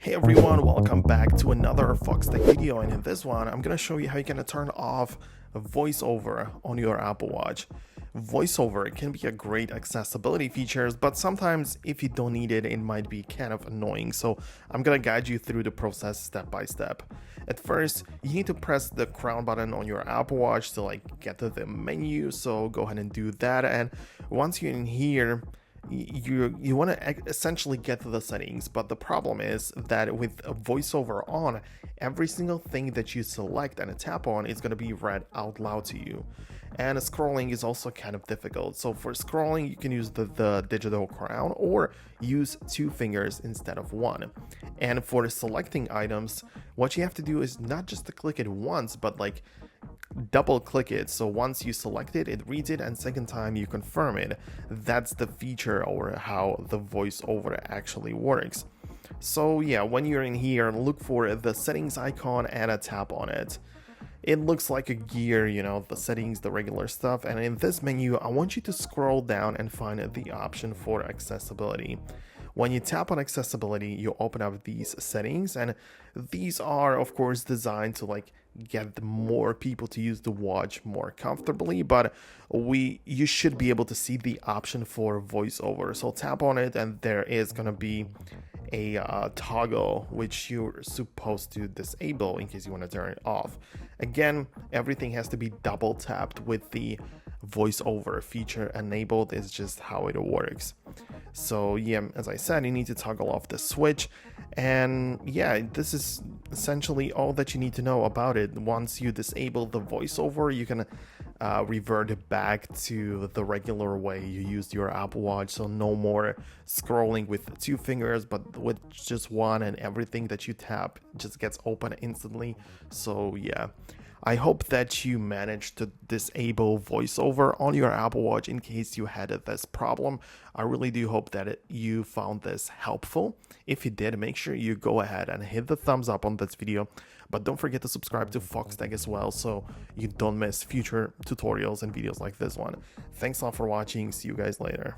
Hey everyone, welcome back to another Foxtecc video, and in this one I'm gonna show you how you can turn off voiceover on your Apple Watch. Voiceover can be a great accessibility feature, but sometimes if you don't need it, it might be kind of annoying. So I'm gonna guide you through the process step by step. At first, you need to press the crown button on your Apple Watch to get to the menu. So go ahead and do that, and once you're in here, you want to essentially get to the settings, but the problem is that with a voiceover on, every single thing that you select and tap on is going to be read out loud to you. And scrolling is also kind of difficult. So for scrolling, you can use the digital crown or use two fingers instead of one. And for selecting items, what you have to do is not just to click it once, but double click it. So once you select it, it reads it, and second time you confirm it. That's the feature or how the voiceover actually works. So yeah, when you're in here, look for the settings icon and tap on it. It looks like a gear, the settings, the regular stuff, and in this menu I want you to scroll down and find the option for accessibility. When you tap on accessibility, you open up these settings, and these are of course designed to get more people to use the watch more comfortably, but you should be able to see the option for voiceover. So tap on it, and there is going to be a toggle which you're supposed to disable in case you want to turn it off. Again, everything has to be double tapped with the voiceover feature enabled. Is just how it works. So yeah, as I said, you need to toggle off the switch, and yeah, this is essentially all that you need to know about it. Once you disable the voiceover, you can revert back to the regular way you used your Apple Watch. So no more scrolling with two fingers, but with just one, and everything that you tap just gets open instantly. So yeah, I hope that you managed to disable voiceover on your Apple Watch in case you had this problem. I really do hope that you found this helpful. If you did, make sure you go ahead and hit the thumbs up on this video, but don't forget to subscribe to Foxtecc as well so you don't miss future tutorials and videos like this one. Thanks a lot for watching. See you guys later.